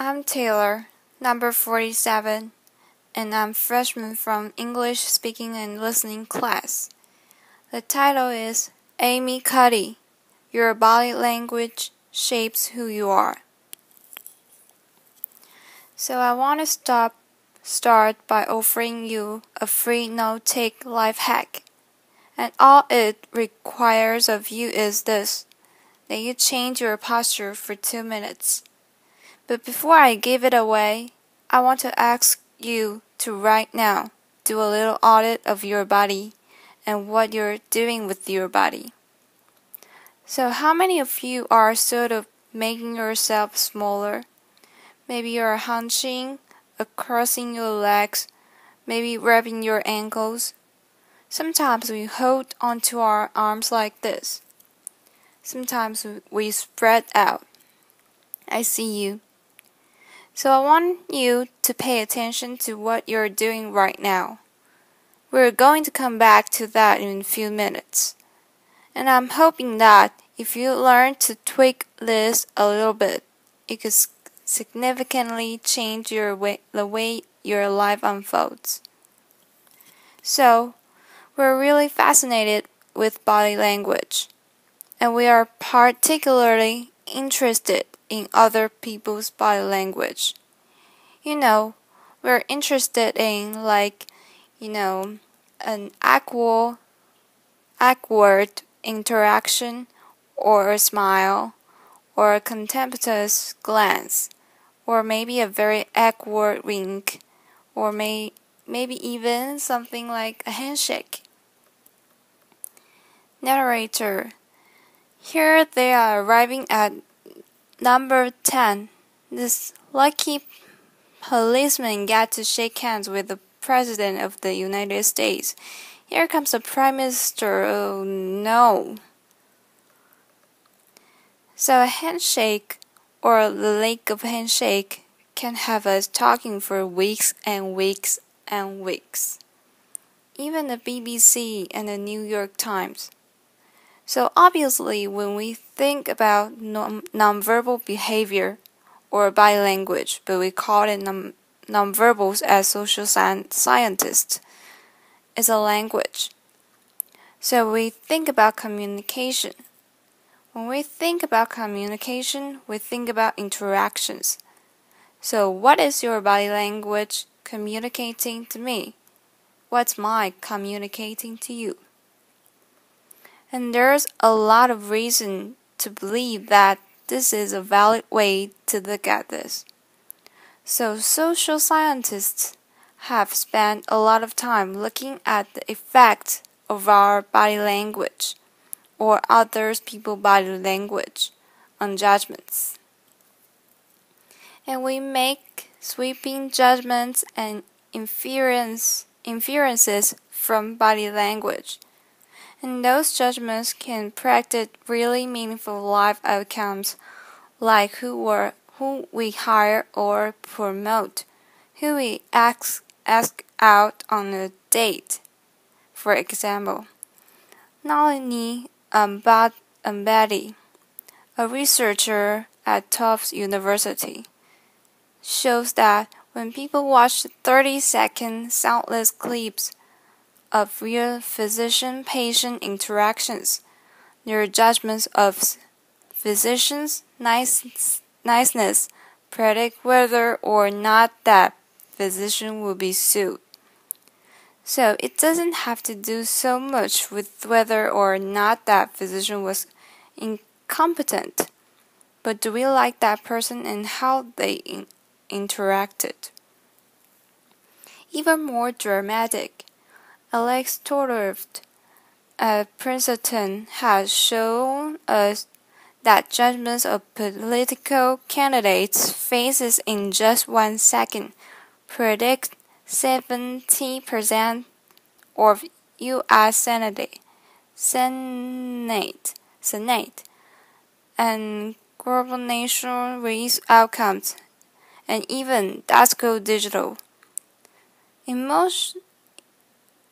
I'm Taylor, number 47, and I'm freshman from English speaking and listening class. The title is Amy Cuddy, Your Body Language Shapes Who You Are. So I want to start by offering you a free no-take life hack. And all it requires of you is this, that you change your posture for 2 minutes. But before I give it away, I want to ask you to right now do a little audit of your body and what you're doing with your body. So how many of you are sort of making yourself smaller? Maybe you're hunching, crossing your legs, maybe rubbing your ankles. Sometimes we hold onto our arms like this. Sometimes we spread out. I see you. So I want you to pay attention to what you're doing right now. We're going to come back to that in a few minutes. And I'm hoping that if you learn to tweak this a little bit, it could significantly change the way your life unfolds. So, we're really fascinated with body language, and we are particularly interested in other people's body language. We're interested in an awkward interaction or a smile or a contemptuous glance or maybe a very awkward wink or maybe even something like a handshake. Narrator. Here they are arriving at number 10. This lucky policeman got to shake hands with the President of the United States. Here comes the Prime Minister. Oh no. So a handshake or the lack of handshake can have us talking for weeks and weeks and weeks. Even the BBC and the New York Times. So obviously when we think about nonverbal behavior or body language, but we call it nonverbals as social scientists, it's a language. So we think about communication. When we think about communication, we think about interactions. So what is your body language communicating to me? What's my communicating to you? And there's a lot of reason to believe that this is a valid way to look at this. So social scientists have spent a lot of time looking at the effect of our body language or other people's body language on judgments. And we make sweeping judgments and inferences from body language. And those judgments can predict really meaningful life outcomes like who we hire or promote, who we ask out on a date. For example, Nalini Ambady, a researcher at Tufts University, shows that when people watch 30-second soundless clips of real physician-patient interactions, their judgments of physicians' niceness predict whether or not that physician will be sued. So it doesn't have to do so much with whether or not that physician was incompetent, but do we like that person and how they interacted? Even more dramatic, Alex Todorft at Princeton has shown us that judgments of political candidates' faces in just 1 second predict 70% of U.S. Senate and global national race outcomes, and even Dasco Digital.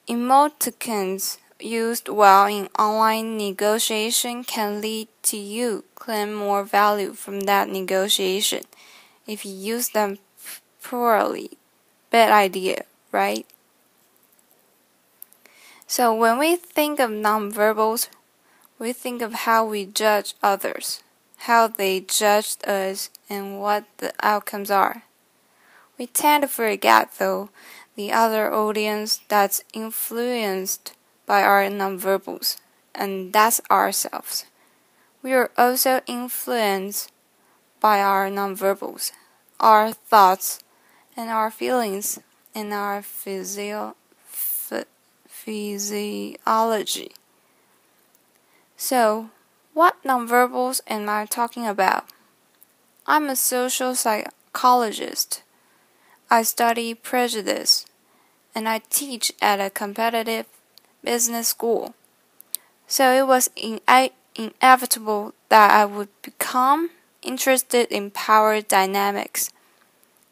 Emoticons used well in online negotiation can lead to you claim more value from that negotiation if you use them poorly. Bad idea, right? So when we think of nonverbals, we think of how we judge others, how they judged us, and what the outcomes are. We tend to forget, though, the other audience that's influenced by our nonverbals, and that's ourselves. We are also influenced by our nonverbals, our thoughts, and our feelings, and our physiology. So, what nonverbals am I talking about? I'm a social psychologist. I study prejudice, and I teach at a competitive business school. So it was inevitable that I would become interested in power dynamics.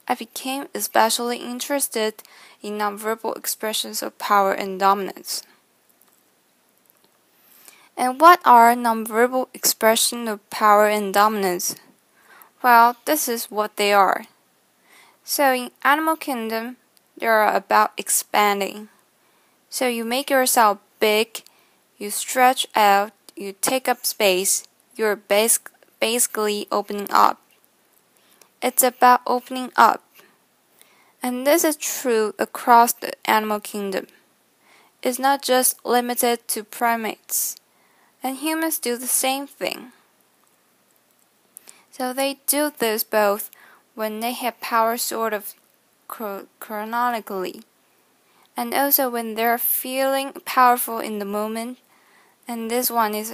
I became especially interested in nonverbal expressions of power and dominance. And what are nonverbal expressions of power and dominance? Well, this is what they are. So in animal kingdom, they are about expanding. So you make yourself big, you stretch out, you take up space, you're basically opening up. It's about opening up. And this is true across the animal kingdom. It's not just limited to primates. And humans do the same thing. So they do this both when they have power sort of chronologically, and also when they're feeling powerful in the moment. And this one is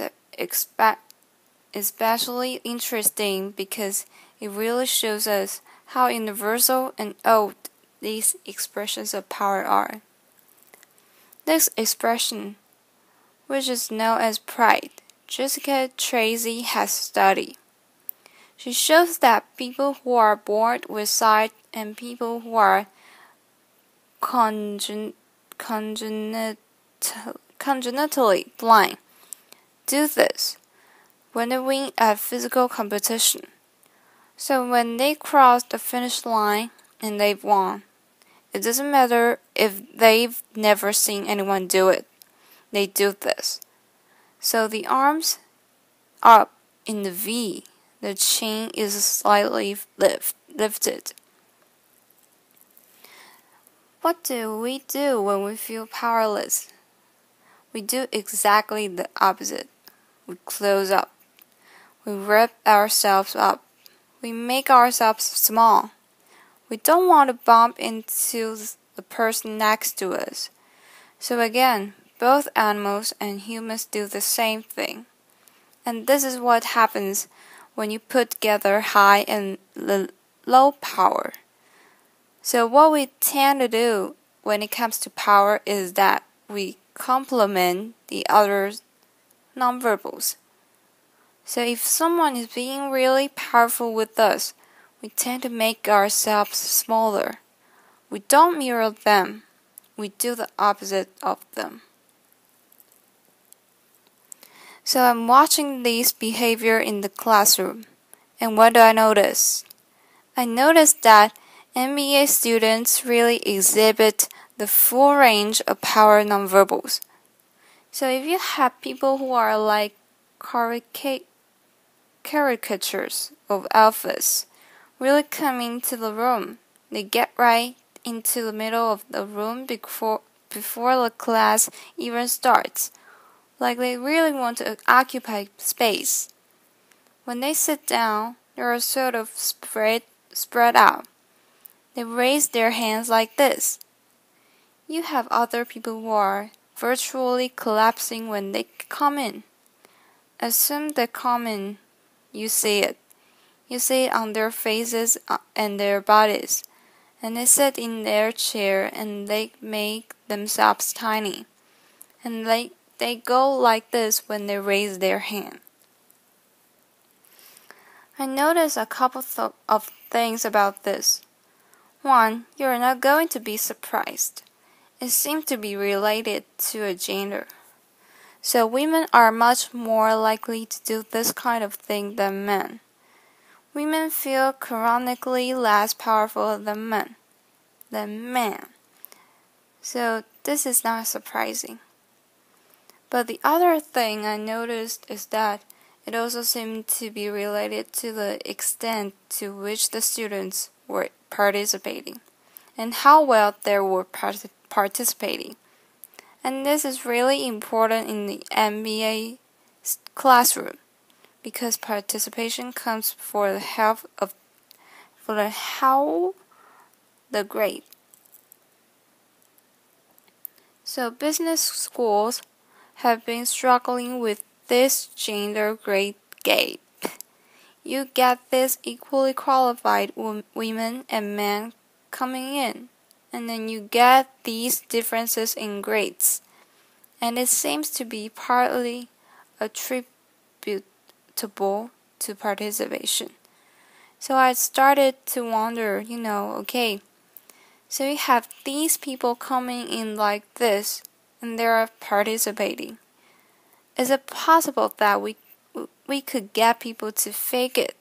especially interesting because it really shows us how universal and old these expressions of power are. This expression, which is known as pride, Jessica Tracy has studied. She shows that people who are born with sight and people who are congenitally blind do this when they win at physical competition. So when they cross the finish line and they've won, it doesn't matter if they've never seen anyone do it. They do this. So the arms are in the V. The chin is slightly lifted. What do we do when we feel powerless? We do exactly the opposite. We close up. We wrap ourselves up. We make ourselves small. We don't want to bump into the person next to us. So again, both animals and humans do the same thing. And this is what happens when you put together high and low power. So what we tend to do when it comes to power is that we complement the other's nonverbals. So if someone is being really powerful with us, we tend to make ourselves smaller. We don't mirror them. We do the opposite of them. So I'm watching this behavior in the classroom, and what do I notice? I notice that MBA students really exhibit the full range of power nonverbals. So if you have people who are like caricatures of alphas really coming to the room, they get right into the middle of the room before the class even starts. Like they really want to occupy space. When they sit down, they are sort of spread out. They raise their hands like this. You have other people who are virtually collapsing when they come in. As soon as they come in, you see it. You see it on their faces and their bodies. And they sit in their chair and they make themselves tiny. And they go like this when they raise their hand. I noticed a couple of things about this. One, you're not going to be surprised. It seems to be related to a gender. So women are much more likely to do this kind of thing than men. women feel chronically less powerful than men. So this is not surprising. But the other thing I noticed is that it also seemed to be related to the extent to which the students were participating and how well they were participating. And this is really important in the MBA classroom because participation comes for the health of the grade. So business schools have been struggling with this gender grade gap. You get these equally qualified women and men coming in, and then you get these differences in grades. And it seems to be partly attributable to participation. So I started to wonder, okay, so you have these people coming in like this, and they are participating. Is it possible that we could get people to fake it,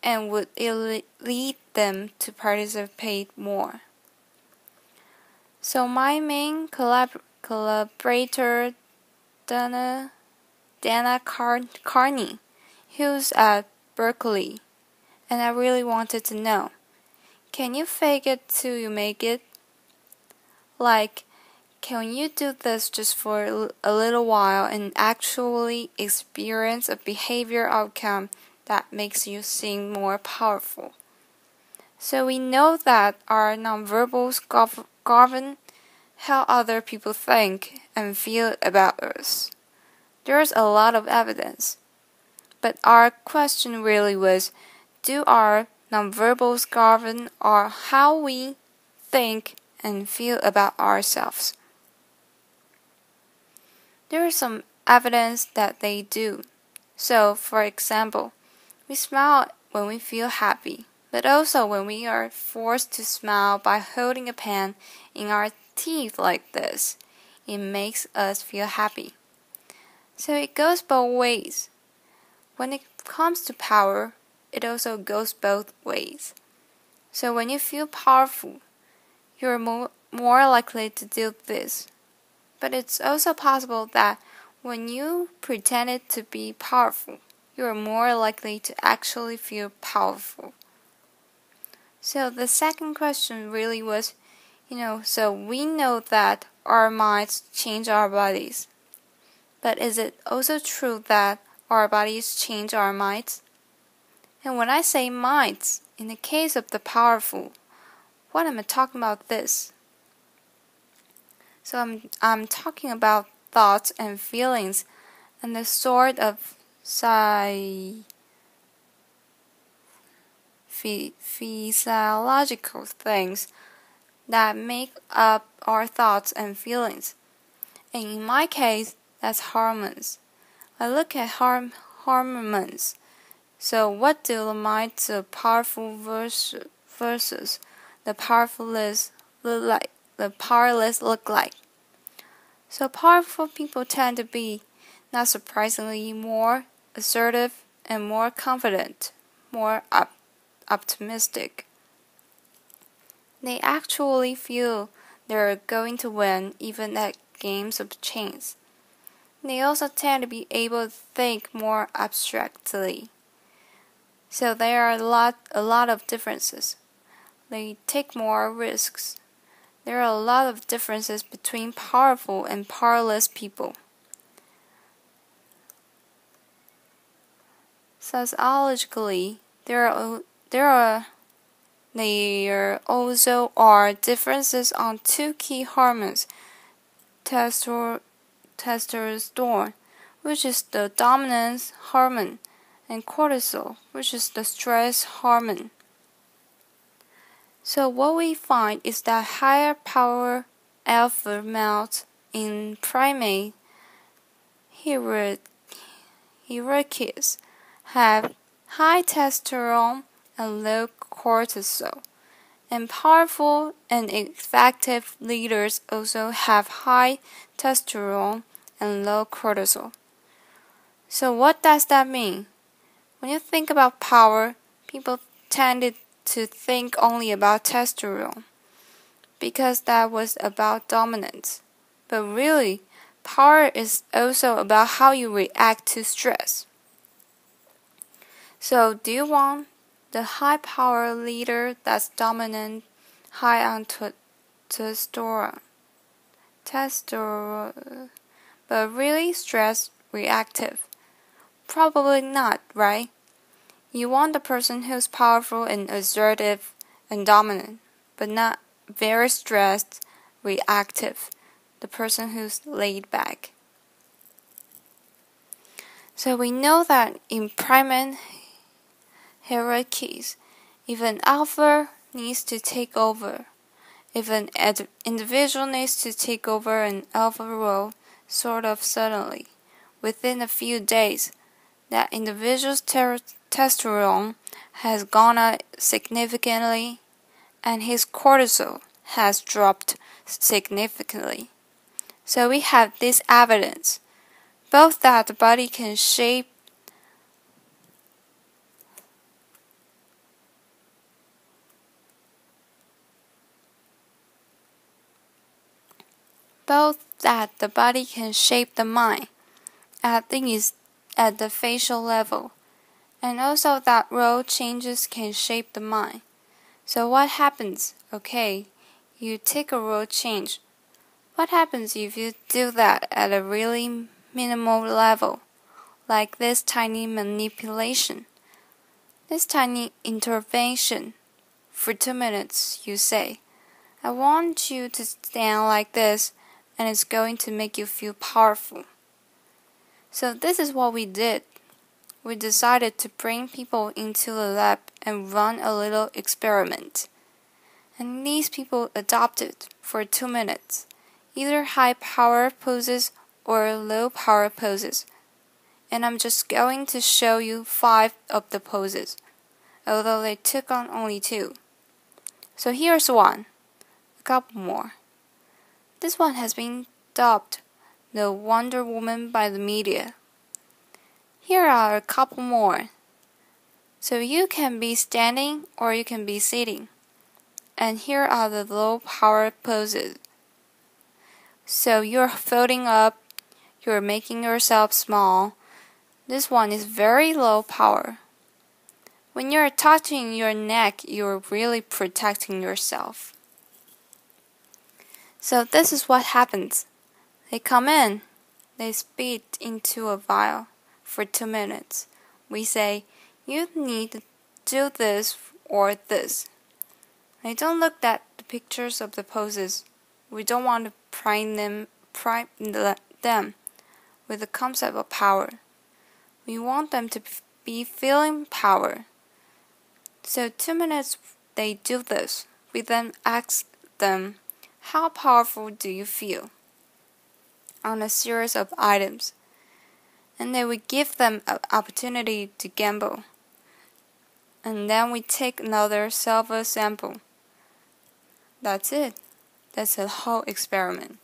and would it lead them to participate more? So my main collaborator, Dana Carney, who's at Berkeley, and I really wanted to know, can you fake it till you make it? Like, can you do this just for a little while and actually experience a behavior outcome that makes you seem more powerful? So we know that our nonverbals govern how other people think and feel about us. There's a lot of evidence. But our question really was, do our nonverbals govern how we think and feel about ourselves? There is some evidence that they do. So, for example, we smile when we feel happy, but also when we are forced to smile by holding a pen in our teeth like this, it makes us feel happy. So it goes both ways. When it comes to power, it also goes both ways. So when you feel powerful, you're more likely to do this. But it's also possible that when you pretended to be powerful, you're more likely to actually feel powerful. So the second question really was, so we know that our minds change our bodies. But is it also true that our bodies change our minds? And when I say minds, in the case of the powerful, what am I talking about this? So I'm talking about thoughts and feelings and the sort of physiological things that make up our thoughts and feelings. And in my case, that's hormones. I look at hormones. So what do the minds of powerful versus the powerless look like? So powerful people tend to be, not surprisingly, more assertive and more confident, more optimistic. They actually feel they're going to win even at games of chance. They also tend to be able to think more abstractly. So there are a lot of differences. They take more risks. There are a lot of differences between powerful and powerless people. Sociologically, there also are differences on two key hormones, testosterone, which is the dominance hormone, and cortisol, which is the stress hormone. So what we find is that higher power alpha males in primate hierarchies have high testosterone and low cortisol, and powerful and effective leaders also have high testosterone and low cortisol. So what does that mean? When you think about power, people tended to think only about testosterone because that was about dominance. But really, power is also about how you react to stress. So, do you want the high power leader that's dominant, high on testosterone, but really stress reactive? Probably not, right? You want the person who's powerful and assertive and dominant, but not very stressed, reactive. The person who's laid back. So we know that in primate hierarchies, if an alpha needs to take over, if an individual needs to take over an alpha role sort of suddenly, within a few days, that individual's testosterone has gone up significantly and his cortisol has dropped significantly. So we have this evidence, both that the body can shape the mind. I think is at the facial level, and also that role changes can shape the mind. So what happens? Okay, you take a role change. What happens if you do that at a really minimal level, like this tiny manipulation, this tiny intervention? For 2 minutes, you say, I want you to stand like this, and it's going to make you feel powerful. So this is what we did. We decided to bring people into the lab and run a little experiment. And these people adopted for 2 minutes, either high power poses or low power poses. And I'm just going to show you 5 of the poses, although they took on only 2. So here's one, a couple more. This one has been dubbed the Wonder Woman by the media. Here are a couple more. So you can be standing or you can be sitting. And here are the low power poses. So you're folding up, you're making yourself small. This one is very low power. When you're touching your neck, you're really protecting yourself. So this is what happens. They come in, they spit into a vial for 2 minutes. We say, you need to do this or this. They don't look at the pictures of the poses. We don't want to prime them with the concept of power. We want them to be feeling power. So 2 minutes they do this. We then ask them, how powerful do you feel? On a series of items. And then we give them an opportunity to gamble. And then we take another silver sample. That's it. That's the whole experiment.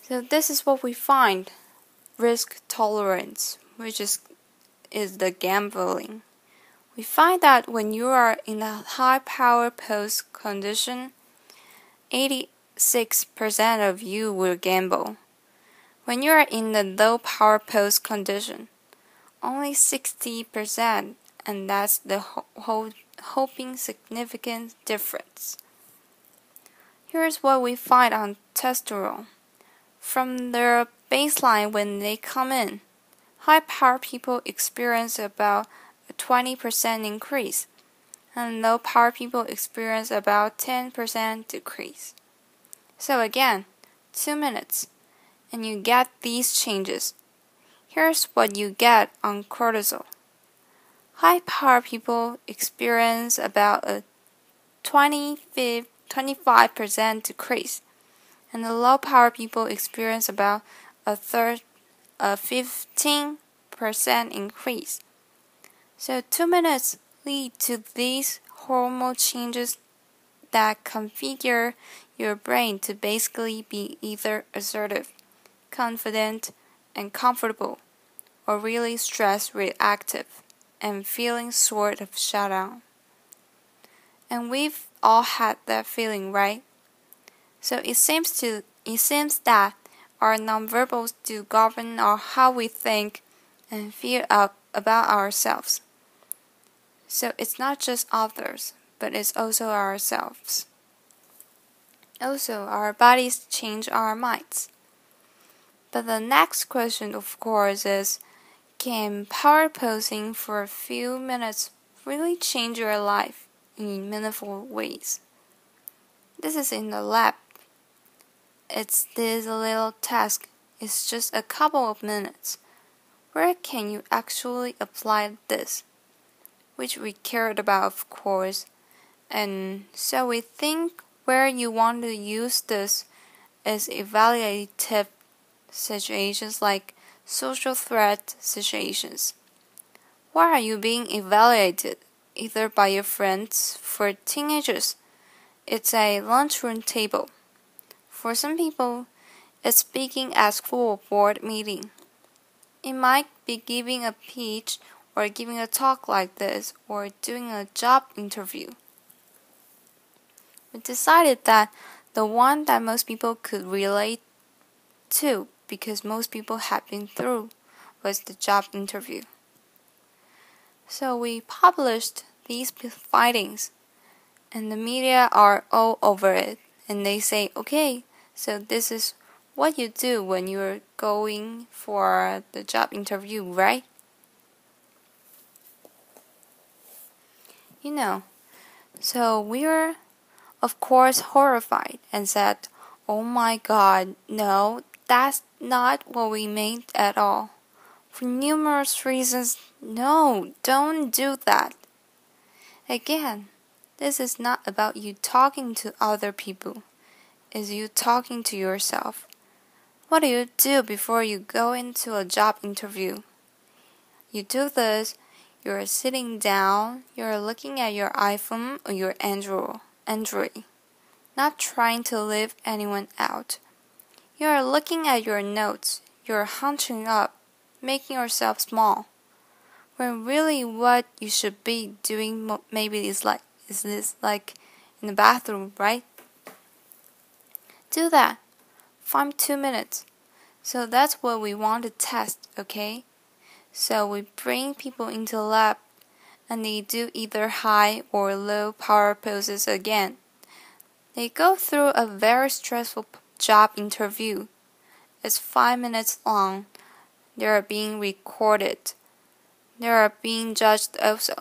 So this is what we find. Risk tolerance, which is the gambling. We find that when you are in a high power pose condition, 86% of you will gamble. When you are in the low power pose condition, only 60%, and that's the hoping significant difference. Here's what we find on testosterone. From their baseline when they come in, high power people experience about a 20% increase, and low power people experience about 10% decrease. So again, 2 minutes, and you get these changes. Here's what you get on cortisol. High power people experience about a 25% decrease, and the low power people experience about a 15% increase. So 2 minutes lead to these hormonal changes that configure your brain to basically be either assertive, confident, and comfortable, or really stress reactive. and feeling sort of shut down. And we've all had that feeling, right? So it seems that our nonverbals do govern how we think and feel about ourselves. So it's not just others, but it's also ourselves. Also, our bodies change our minds. But the next question, of course, is, can power posing for a few minutes really change your life in meaningful ways? This is in the lab. It's this little task. It's just a couple of minutes. Where can you actually apply this? Which we cared about, of course. And so we think where you want to use this is evaluative situations like social threat situations. Why are you being evaluated? Either by your friends. For teenagers, it's a lunchroom table. For some people, it's speaking at school board meeting. It might be giving a speech or giving a talk like this or doing a job interview. We decided that the one that most people could relate to, because most people had been through, was the job interview. So we published these findings, and the media are all over it, and they say, okay, so this is what you do when you're going for the job interview, right? So we were, of course, horrified and said, oh my God, no, that's not what we meant at all. For numerous reasons, no, don't do that. Again, this is not about you talking to other people. It's you talking to yourself. What do you do before you go into a job interview? You do this, you're sitting down, you're looking at your iPhone or your Android, not trying to leave anyone out. You're looking at your notes, you're hunching up, making yourself small. When really what you should be doing maybe is this like in the bathroom, right? Do that. 2 minutes. So that's what we want to test, okay? So we bring people into the lab and they do either high or low power poses again. They go through a very stressful job interview. It's 5 minutes long. They are being recorded. They are being judged also.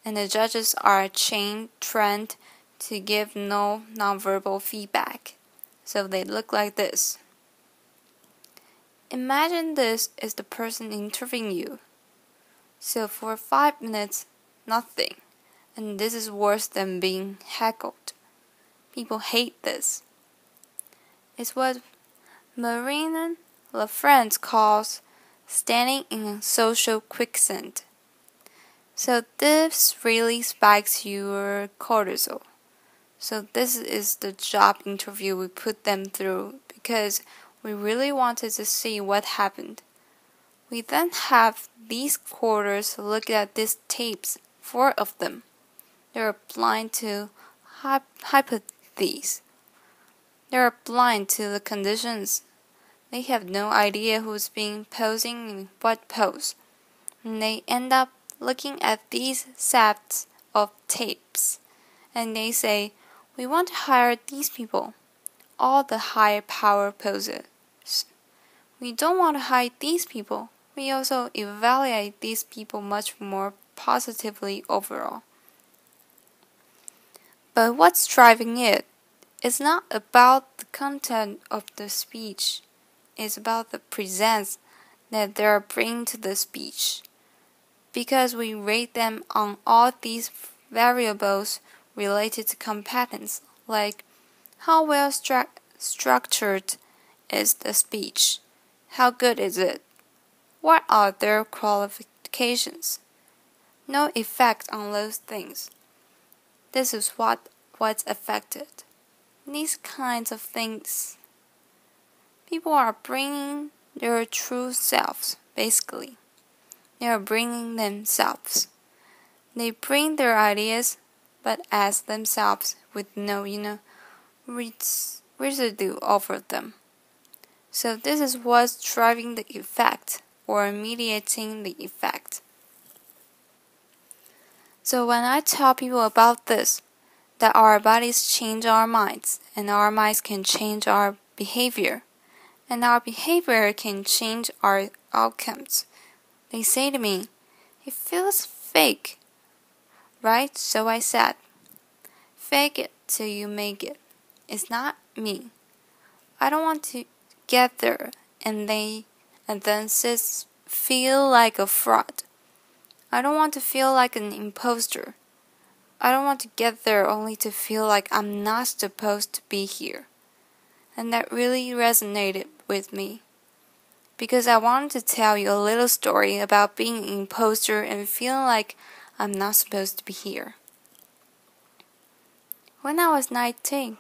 And the judges are trained to give no nonverbal feedback. So they look like this. Imagine this is the person interviewing you. So for 5 minutes, nothing. And this is worse than being heckled. People hate this. It's what Marina LaFrance calls standing in social quicksand. So this really spikes your cortisol. So this is the job interview we put them through because we really wanted to see what happened. We then have these quarters look at these tapes, 4 of them. They are blind to hypotheses. They are blind to the conditions. They have no idea who's being posing in what pose. And they end up looking at these sets of tapes. And they say, we want to hire these people, all the high power poses. We don't want to hire these people. We also evaluate these people much more positively overall. But what's driving it? It's not about the content of the speech. It's about the presence that they're bringing to the speech. Because we rate them on all these variables related to competence, like how well structured is the speech? How good is it? What are their qualifications? No effect on those things. This is what's affected. These kinds of things, people are bringing their true selves, basically. They are bringing themselves. They bring their ideas, but as themselves with no, residue over them. So this is what's driving the effect or mediating the effect. So when I tell people about this, that our bodies change our minds, and our minds can change our behavior, and our behavior can change our outcomes, they say to me, it feels fake, right? So I said, fake it till you make it. It's not me. I don't want to get there and then feel like a fraud. I don't want to feel like an imposter. I don't want to get there only to feel like I'm not supposed to be here. And that really resonated with me. Because I wanted to tell you a little story about being an imposter and feeling like I'm not supposed to be here. When I was 19,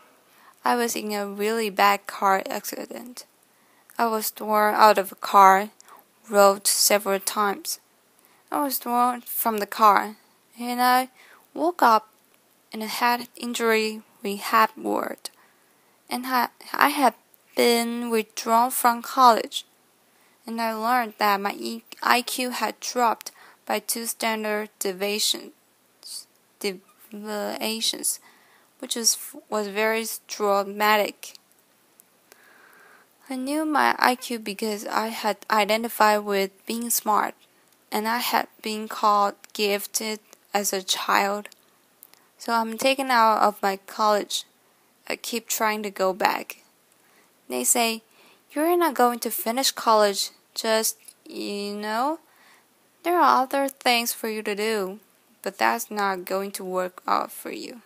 I was in a really bad car accident. I was thrown out of a car, rolled several times. I was thrown from the car, and I woke up in a head injury rehab ward. And I had been withdrawn from college, and I learned that my IQ had dropped by 2 standard deviations, which was very dramatic. I knew my IQ because I had identified with being smart, and I had been called gifted as a child. So I'm taken out of my college. I keep trying to go back. They say, you're not going to finish college, just, there are other things for you to do, but that's not going to work out for you.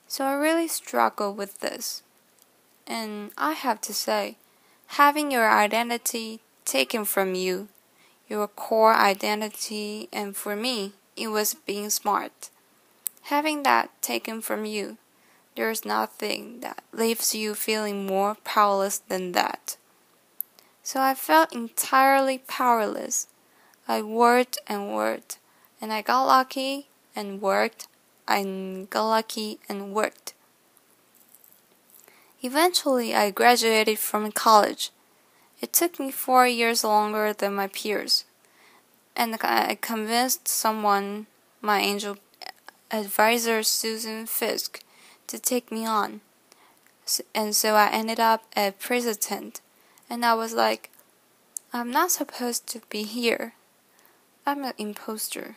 So I really struggle with this. And I have to say, having your identity taken from you, your core identity, and for me, it was being smart. Having that taken from you, there's nothing that leaves you feeling more powerless than that. So I felt entirely powerless. I worked, and I got lucky and worked, and got lucky and worked. Eventually, I graduated from college. It took me 4 years longer than my peers, and I convinced someone, my angel advisor Susan Fisk, to take me on. And so I ended up at president, and I was like, I'm not supposed to be here. I'm an imposter.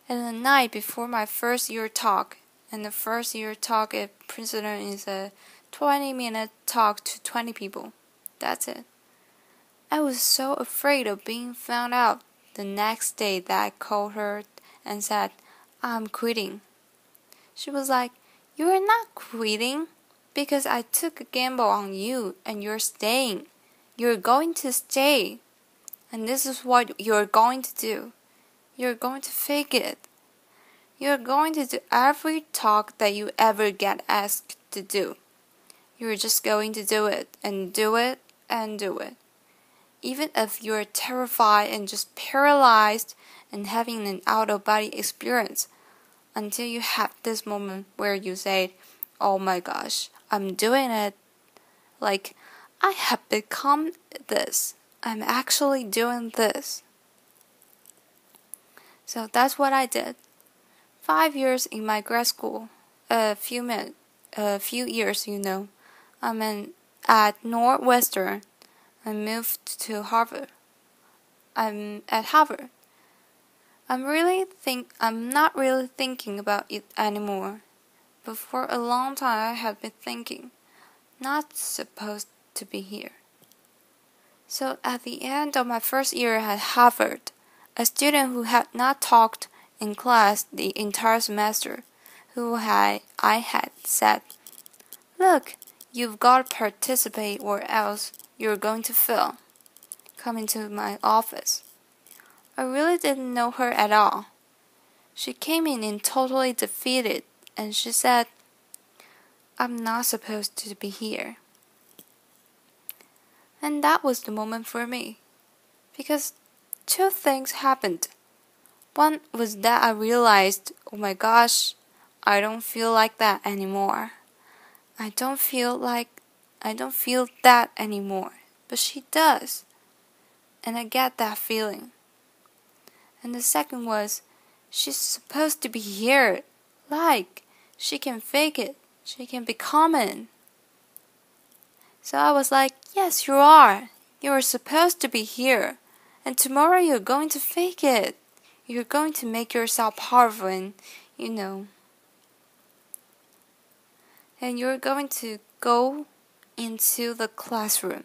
And the night before my first year talk, and the first year talk at Princeton is a 20-minute talk to 20 people. That's it. I was so afraid of being found out the next day that I called her and said, I'm quitting. She was like, you are not quitting because I took a gamble on you and you're staying. You're going to stay. And this is what you're going to do. You're going to fake it. You're going to do every talk that you ever get asked to do. You're just going to do it and do it and do it. Even if you're terrified and just paralyzed and having an out-of-body experience, until you have this moment where you say, oh my gosh, I'm doing it. Like, I have become this. I'm actually doing this. So that's what I did. 5 years in my grad school, a few years, I'm at Northwestern. I moved to Harvard. I'm at Harvard. I'm not really thinking about it anymore. But for a long time I had been thinking, not supposed to be here. So at the end of my first year at Harvard, a student who had not talked in class the entire semester, I had said, look, you've got to participate or else you're going to fail. Come into my office. I really didn't know her at all. She came in totally defeated, and she said, I'm not supposed to be here. And that was the moment for me. Because two things happened. One was that I realized, oh my gosh, I don't feel like that anymore. I don't feel that anymore, but she does. And I get that feeling. And the second was, she's supposed to be here. Like, she can fake it. She can be common. So I was like, yes, you are. You are supposed to be here. And tomorrow you're going to fake it. You're going to make yourself powerful and, and you're going to go into the classroom.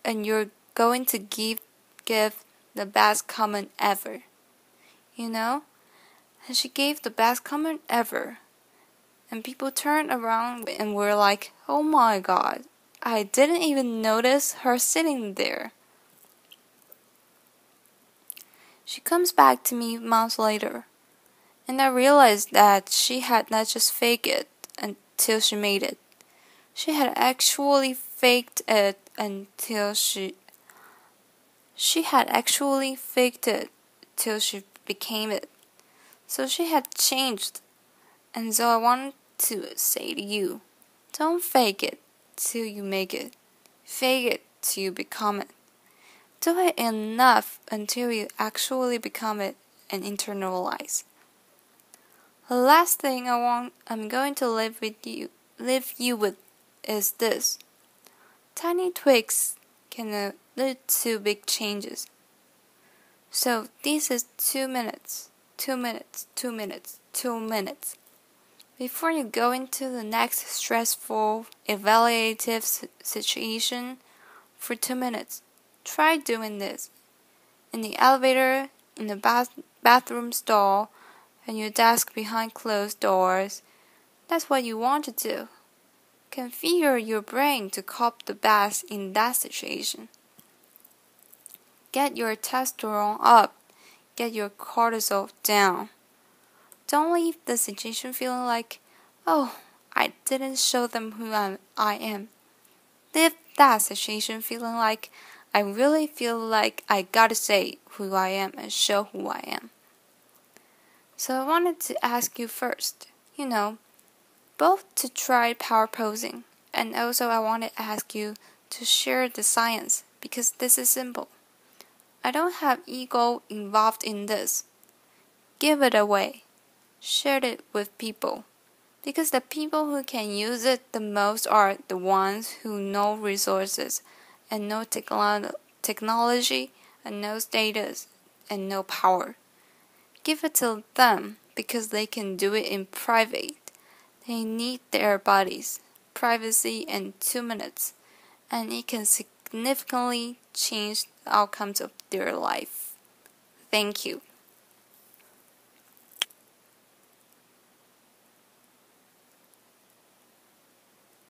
And you're going to give the best comment ever. And she gave the best comment ever. And people turned around and were like, oh my god, I didn't even notice her sitting there. She comes back to me months later, and I realized that she had not just faked it until she made it. She had actually faked it until she became it. So she had changed. And so I wanted to say to you, don't fake it till you make it. Fake it till you become it. Do it enough until you actually become it and internalize. The last thing I'm going to leave you with is this. Tiny tweaks can lead to big changes. So this is 2 minutes, 2 minutes, 2 minutes, 2 minutes. Before you go into the next stressful, evaluative situation for 2 minutes, try doing this. In the elevator, in the bathroom stall, and your desk behind closed doors. That's what you want to do. Configure your brain to cope the best in that situation. Get your testosterone up. Get your cortisol down. Don't leave the situation feeling like, oh, I didn't show them who I am. Leave that situation feeling like, I really feel like I gotta say who I am and show who I am. So I wanted to ask you first, both to try power posing, and also I wanted to ask you to share the science, because this is simple. I don't have ego involved in this. Give it away. Share it with people. Because the people who can use it the most are the ones who know resources and know technology and know status and know power. Give it to them because they can do it in private. They need their bodies, privacy, and 2 minutes, and it can significantly change the outcomes of their life. Thank you.